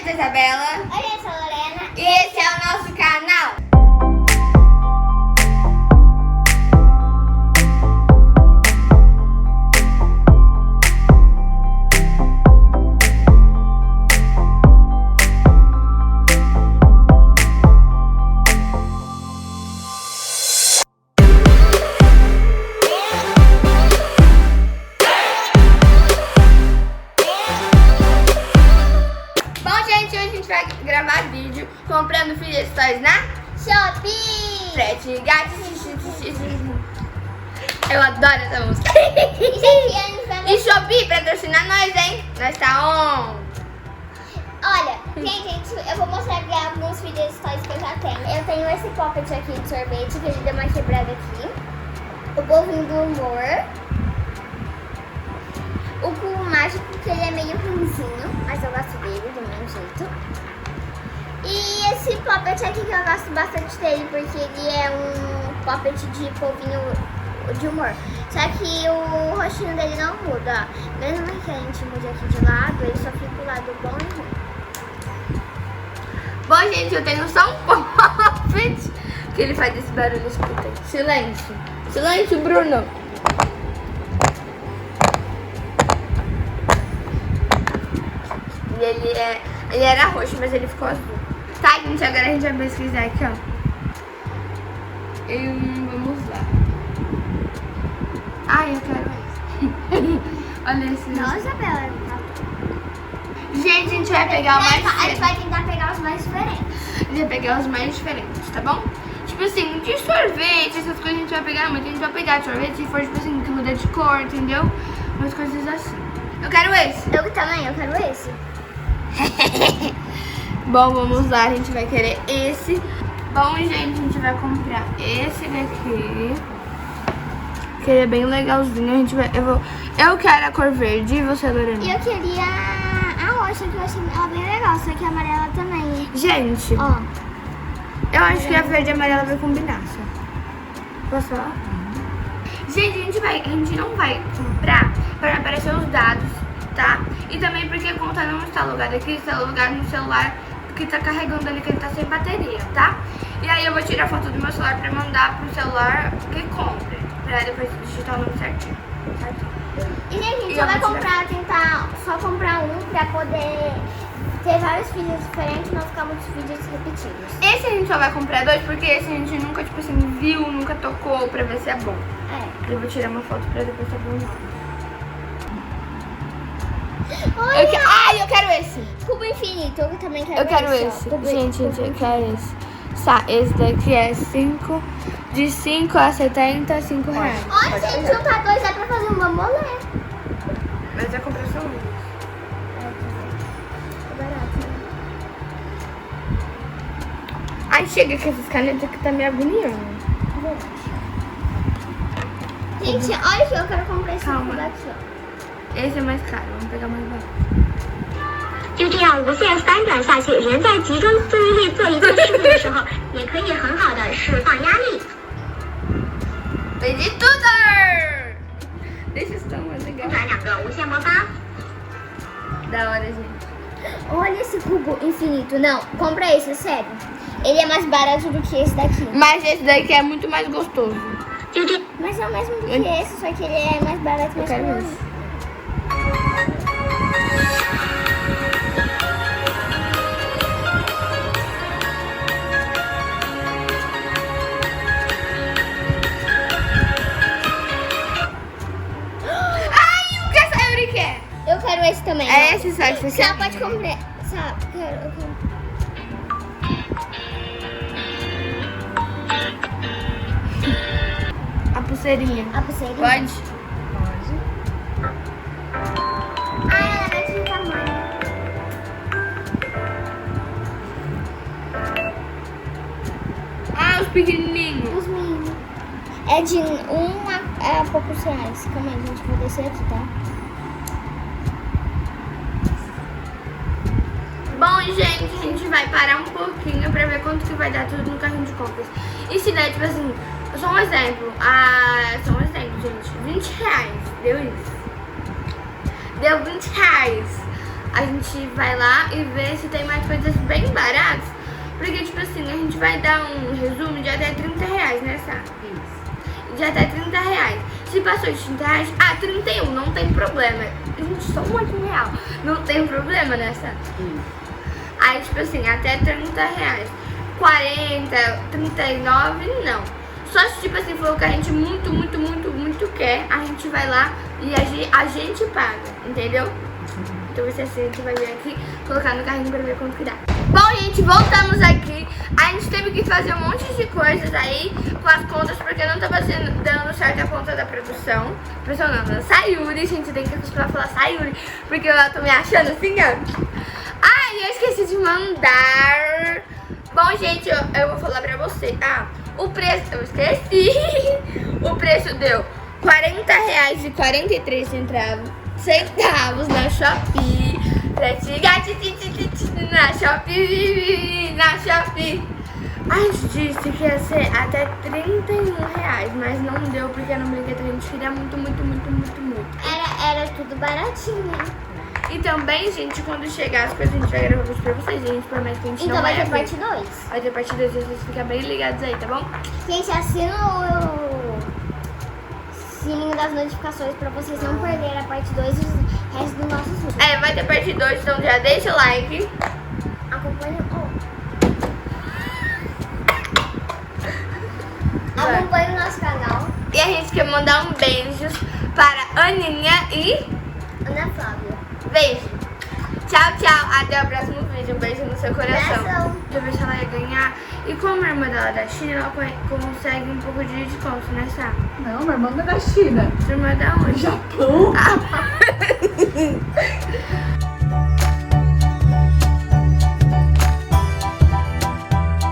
sou a Isabela. Oi, eu sou a Lorena. E esse é o nosso canal. Hoje a gente vai gravar vídeo comprando Fidget Toys na Shopee. Frete grátis. Eu adoro essa música. E Shopee patrocina nós, hein? Nós tá on. Olha, gente, eu vou mostrar aqui alguns Fidget Toys que eu já tenho. Eu tenho esse pocket aqui de sorvete, que ele deu uma quebrada aqui. O bovinho do humor. O cubo mágico, que ele é meio ruimzinho, mas eu gosto dele do mesmo jeito. E esse poppet aqui que eu gosto bastante dele, porque ele é um poppet de polvinho de humor. Só que o rostinho dele não muda, ó. Mesmo que a gente mude aqui de lado, ele só fica o lado bom e ruim. Bom, gente, eu tenho só um poppet que ele faz esse barulho, escuta. Silêncio. Silêncio, Bruno. E ele era roxo, mas ele ficou azul. Tá, gente, agora a gente vai pesquisar aqui, ó. Vamos lá. Ai, eu quero esse. Olha esse. Nossa, Bela. Gente, a gente vai pegar o mais A gente diferente. vai tentar pegar os mais diferentes. A gente vai pegar os mais diferentes, tá bom? Tipo assim, de sorvete, essas coisas a gente vai pegar muito. A gente vai pegar de sorvete se for, tipo assim, que muda de cor, entendeu? Umas coisas assim. Eu quero esse. Eu também, eu quero esse. Bom, vamos lá, a gente vai querer esse. Bom, gente, a gente vai comprar esse daqui, que ele é bem legalzinho. A gente vai, eu quero a cor verde, e você, Lorena? E eu queria a roxa, que eu achei ela bem legal, só que a amarela também. Gente, Ó, eu acho que a verde e a amarela vai combinar, só. Posso falar? Gente, a gente não vai comprar para aparecer os dados, tá? E também porque a conta não está logada aqui, está logada no celular que tá carregando ali, que ele tá sem bateria, tá? E aí eu vou tirar foto do meu celular pra mandar pro celular que compre, pra depois digitar o nome certinho, certo? e gente, a gente E só eu vai vou tentar só comprar um pra poder ter vários vídeos diferentes e não ficar muitos vídeos repetidos. Esse a gente só vai comprar dois, porque esse a gente nunca, tipo assim, viu, nunca tocou pra ver se é bom. É. Eu vou tirar uma foto pra depois saber o nome. Olha, Ai, eu quero esse! cubo infinito, eu também quero Eu quero esse. esse. Ó. Cubo- Gente, cubo eu quero esse. Esse daqui é de 5 a 75 reais. Olha, se a gente juntar dois, dá pra fazer um bambolê. Mas eu comprei só um. É barato, né? Ai, chega que essas canetas que tá me agoniando. Gente, olha aqui, eu quero comprar esse Calma. cubo aqui, ó. Esse é mais caro, vamos pegar mais barato. 就这样无限翻转下去，人在集中注意力做一件事情的时候，也可以很好的释放压力。 Tem de tudo! Deixa isso tão mais legal. 转两个无限魔法。 Da hora, gente. Olha esse cubo infinito. Não, compra esse, sério. Ele é mais barato do que esse daqui. Mas esse daqui é muito mais gostoso. 就这， Mas é o mesmo do que esse, só que ele é mais barato e Eu mais quero colorido. esse. Ai, o que essa Yuri quer? Eu quero esse também. É ó. esse, sabe? Você Só quer? pode comprar. Só, eu quero. A pulseirinha. A pulseirinha? Pode? Pode. Ah, ela vai de tamanho. Ah, os pequenininhos. Os mínimos. É de 1 a poucos reais. Calma aí, gente. Vou descer aqui, tá? Bom, gente, a gente vai parar um pouquinho pra ver quanto que vai dar tudo no carrinho de compras. E se der, tipo assim, só um exemplo. Só um exemplo, gente. 20 reais. Deu isso. Deu 20 reais. a gente vai lá e vê se tem mais coisas bem baratas. Porque, tipo assim, a gente vai dar um resumo de até 30 reais, né, Sá? Isso. De até 30 reais. Se passou de 30 reais, 31, não tem problema. Gente, só um real. Não tem problema, né, Sá? Isso. Aí, tipo assim, até 30 reais. 40, 39, não. Só se, tipo assim, for o que a gente muito quer, a gente vai lá e a gente paga, entendeu? Então vai ser assim, a gente vai vir aqui, colocar no carrinho pra ver quanto que dá. Bom, gente, voltamos aqui. A gente teve que fazer um monte de coisas aí com as contas, porque não tava dando certo a conta da produção. Produção não, da Sayuri, gente, tem que acostumar a falar Sayuri, porque eu tô me achando assim, ó. Ai, eu esqueci de mandar. Bom, gente, eu vou falar pra vocês. O preço, eu esqueci. O preço deu R$40,43 na Shopee. Na Shopee. A gente disse que ia ser até R$31, mas não deu porque no brinquedo a gente queria muito. Era tudo baratinho, né? E também, gente, quando chegar as coisas, a gente vai gravar vídeo pra vocês. A gente promete que a gente Então não vai ter abrir. parte 2. Vai ter parte 2, vocês ficam bem ligados aí, tá bom? Gente, assina o sininho das notificações pra vocês não perderem a parte 2 e o resto dos nossos vídeos. Vai ter parte 2, então já deixa o like. Acompanhe Vai. Acompanhe o nosso canal. E a gente quer mandar um beijo para Aninha e Ana Flávia. beijo. Tchau. Até o próximo vídeo. Um beijo no seu coração. Coração. Deixa eu ver se ela ia ganhar. E como a irmã dela é da China, ela consegue um pouco de desconto, né, Sá? Não, minha irmã não é da China. Sua irmã é da onde? Japão. Ah.